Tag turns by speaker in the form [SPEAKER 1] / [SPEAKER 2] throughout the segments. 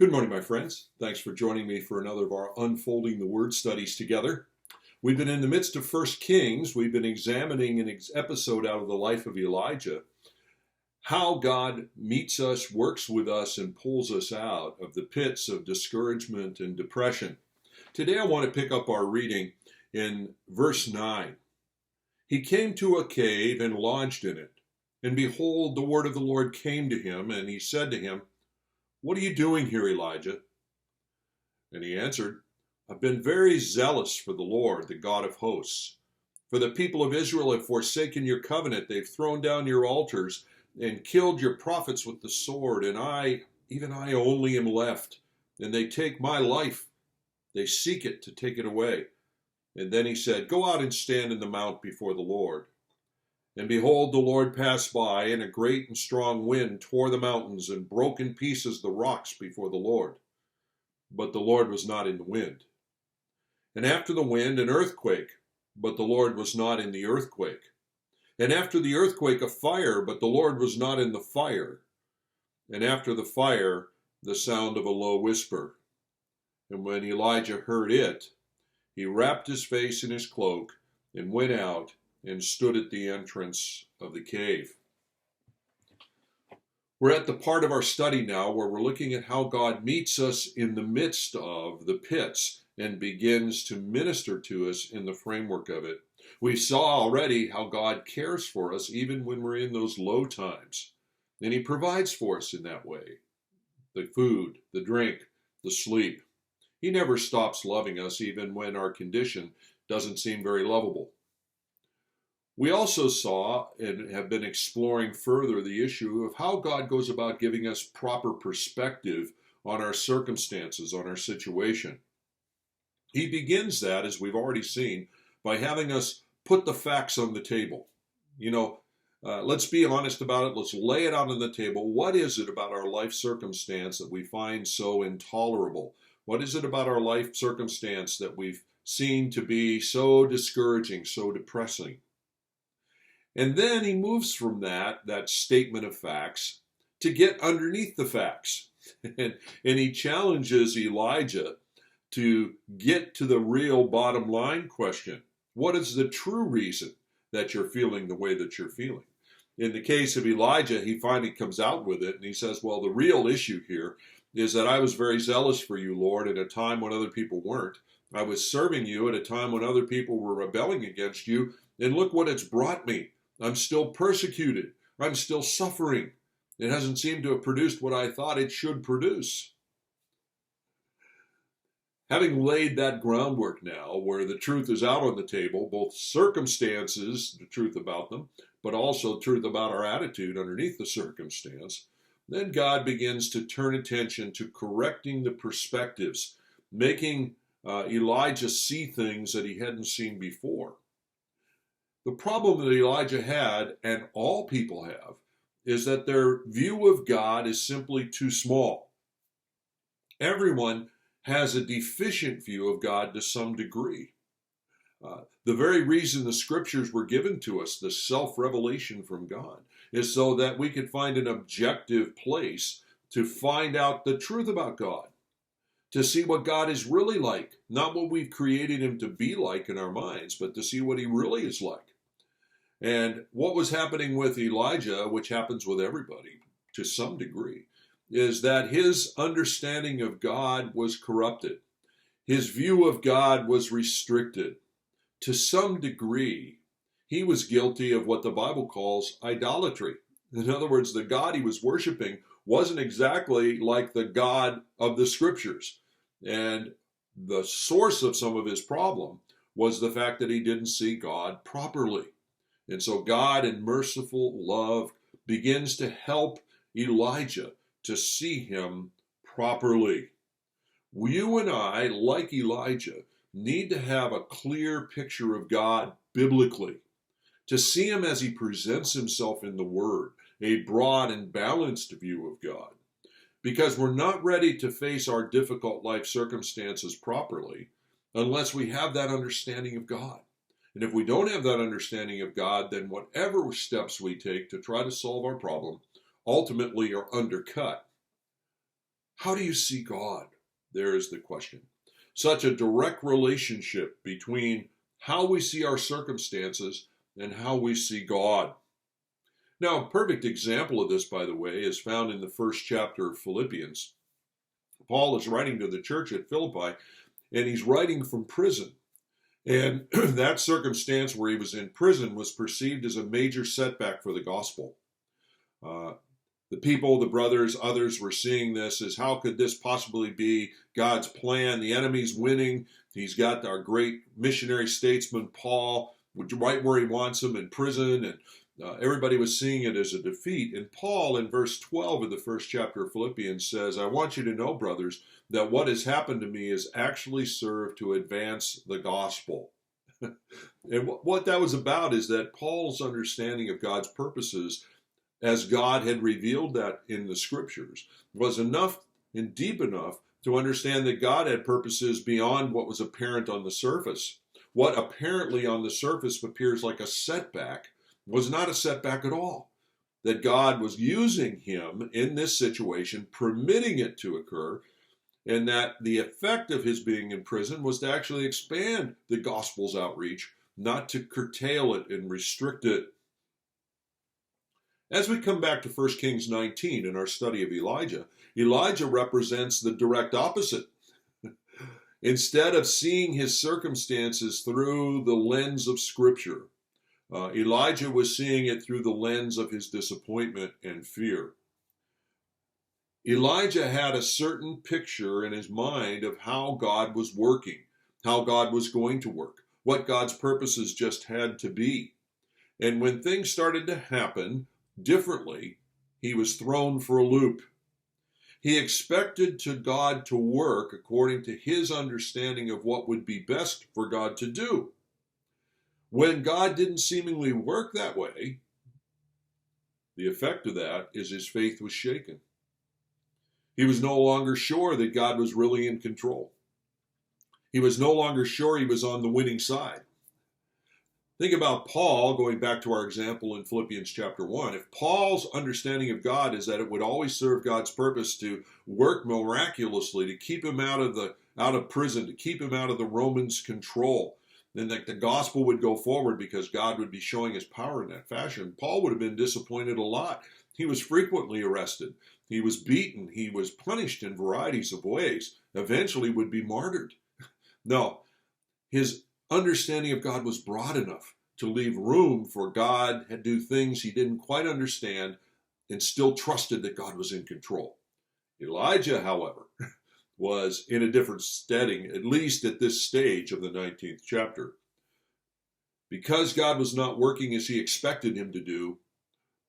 [SPEAKER 1] Good morning, my friends. Thanks for joining me for another of our Unfolding the Word studies together. We've been in the midst of 1 Kings. We've been examining an episode out of the life of Elijah, how God meets us, works with us, and pulls us out of the pits of discouragement and depression. Today I want to pick up our reading in verse 9. He came to a cave and lodged in it. And behold, the word of the Lord came to him, and he said to him, "What are you doing here, Elijah?" And he answered, "I've been very zealous for the Lord, the God of hosts. For the people of Israel have forsaken your covenant. They've thrown down your altars and killed your prophets with the sword. And even I only am left. And they take my life. They seek it to take it away." And then he said, "Go out and stand in the mount before the Lord." And behold, the Lord passed by, and a great and strong wind tore the mountains and broke in pieces the rocks before the Lord. But the Lord was not in the wind. And after the wind, an earthquake, but the Lord was not in the earthquake. And after the earthquake, a fire, but the Lord was not in the fire. And after the fire, the sound of a low whisper. And when Elijah heard it, he wrapped his face in his cloak and went out and stood at the entrance of the cave. We're at the part of our study now where we're looking at how God meets us in the midst of the pits and begins to minister to us in the framework of it. We saw already how God cares for us even when we're in those low times. And he provides for us in that way. The food, the drink, the sleep. He never stops loving us even when our condition doesn't seem very lovable. We also saw and have been exploring further the issue of how God goes about giving us proper perspective on our circumstances, on our situation. He begins that, as we've already seen, by having us put the facts on the table. Let's be honest about it. Let's lay it out on the table. What is it about our life circumstance that we find so intolerable? What is it about our life circumstance that we've seen to be so discouraging, so depressing? And then he moves from that statement of facts, to get underneath the facts. And he challenges Elijah to get to the real bottom line question. What is the true reason that you're feeling the way that you're feeling? In the case of Elijah, he finally comes out with it, and he says, well, the real issue here is that I was very zealous for you, Lord, at a time when other people weren't. I was serving you at a time when other people were rebelling against you, and look what it's brought me. I'm still persecuted. I'm still suffering. It hasn't seemed to have produced what I thought it should produce. Having laid that groundwork now, where the truth is out on the table, both circumstances, the truth about them, but also truth about our attitude underneath the circumstance, then God begins to turn attention to correcting the perspectives, making Elijah see things that he hadn't seen before. The problem that Elijah had, and all people have, is that their view of God is simply too small. Everyone has a deficient view of God to some degree. The very reason the scriptures were given to us, the self-revelation from God, is so that we could find an objective place to find out the truth about God, to see what God is really like, not what we've created him to be like in our minds, but to see what he really is like. And what was happening with Elijah, which happens with everybody to some degree, is that his understanding of God was corrupted. His view of God was restricted. To some degree, he was guilty of what the Bible calls idolatry. In other words, the God he was worshiping wasn't exactly like the God of the scriptures. And the source of some of his problem was the fact that he didn't see God properly. And so God, in merciful love, begins to help Elijah to see him properly. You and I, like Elijah, need to have a clear picture of God biblically, to see him as he presents himself in the Word, a broad and balanced view of God. Because we're not ready to face our difficult life circumstances properly unless we have that understanding of God. And if we don't have that understanding of God, then whatever steps we take to try to solve our problem ultimately are undercut. How do you see God? There is the question. Such a direct relationship between how we see our circumstances and how we see God. Now, a perfect example of this, by the way, is found in the first chapter of Philippians. Paul is writing to the church at Philippi, and he's writing from prison. And that circumstance where he was in prison was perceived as a major setback for the gospel. The people, the brothers, others were seeing this as, how could this possibly be God's plan? The enemy's winning. He's got our great missionary statesman, Paul, right where he wants him, in prison, and everybody was seeing it as a defeat. And Paul, in verse 12 of the first chapter of Philippians, says, I want you to know, brothers, that what has happened to me has actually served to advance the gospel. And what that was about is that Paul's understanding of God's purposes, as God had revealed that in the scriptures, was enough and deep enough to understand that God had purposes beyond what was apparent on the surface. What apparently on the surface appears like a setback was not a setback at all. That God was using him in this situation, permitting it to occur, and that the effect of his being in prison was to actually expand the gospel's outreach, not to curtail it and restrict it. As we come back to 1 Kings 19 in our study of Elijah, Elijah represents the direct opposite. Instead of seeing his circumstances through the lens of Scripture, Elijah was seeing it through the lens of his disappointment and fear. Elijah had a certain picture in his mind of how God was working, how God was going to work, what God's purposes just had to be. And when things started to happen differently, he was thrown for a loop. He expected God to work according to his understanding of what would be best for God to do. When God didn't seemingly work that way, the effect of that is his faith was shaken. He was no longer sure that God was really in control. He was no longer sure he was on the winning side. Think about Paul, going back to our example in Philippians chapter 1. If Paul's understanding of God is that it would always serve God's purpose to work miraculously, to keep him out of prison, to keep him out of the Romans' control, then that the gospel would go forward because God would be showing his power in that fashion, Paul would have been disappointed a lot. He was frequently arrested. He was beaten. He was punished in varieties of ways, eventually would be martyred. No, his understanding of God was broad enough to leave room for God to do things he didn't quite understand and still trusted that God was in control. Elijah, however, was in a different setting, at least at this stage of the 19th chapter. Because God was not working as he expected him to do,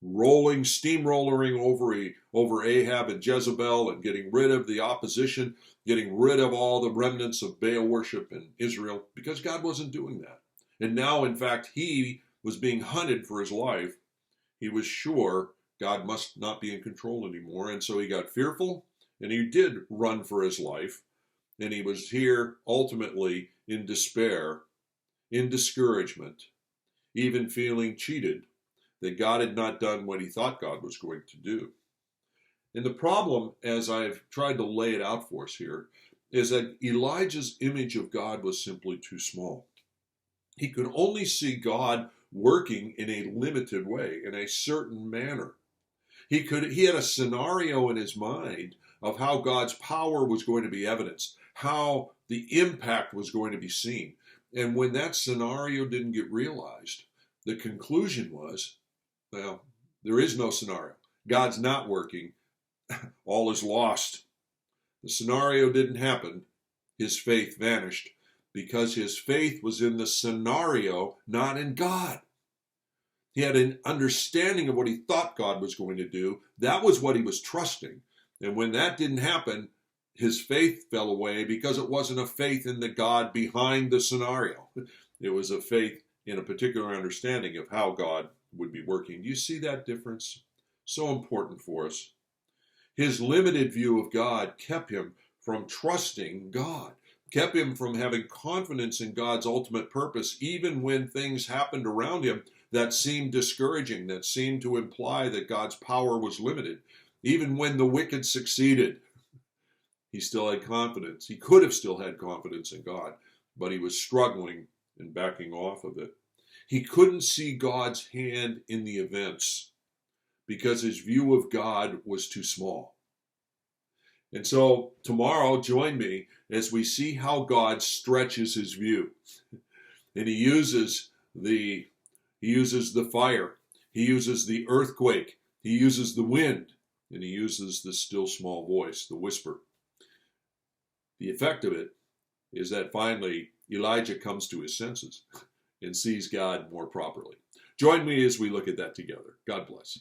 [SPEAKER 1] steamrolling over Ahab and Jezebel and getting rid of the opposition, getting rid of all the remnants of Baal worship in Israel, because God wasn't doing that. And now, in fact, he was being hunted for his life. He was sure God must not be in control anymore, and so he got fearful, and he did run for his life, and he was here ultimately in despair, in discouragement, even feeling cheated that God had not done what he thought God was going to do. And the problem, as I've tried to lay it out for us here, is that Elijah's image of God was simply too small. He could only see God working in a limited way, in a certain manner. He had a scenario in his mind of how God's power was going to be evidenced, how the impact was going to be seen. And when that scenario didn't get realized, the conclusion was, well, there is no scenario. God's not working. All is lost. The scenario didn't happen. His faith vanished because his faith was in the scenario, not in God. He had an understanding of what he thought God was going to do. That was what he was trusting. And when that didn't happen, his faith fell away because it wasn't a faith in the God behind the scenario. It was a faith in a particular understanding of how God would be working. Do you see that difference? So important for us. His limited view of God kept him from trusting God, kept him from having confidence in God's ultimate purpose, even when things happened around him that seemed discouraging, that seemed to imply that God's power was limited, even when the wicked succeeded. He still had confidence. He could have still had confidence in God, but he was struggling and backing off of it. He couldn't see God's hand in the events because his view of God was too small. And so tomorrow, join me as we see how God stretches his view. And he uses the fire, he uses the earthquake, he uses the wind, and he uses the still small voice, the whisper. The effect of it is that finally Elijah comes to his senses and sees God more properly. Join me as we look at that together. God bless.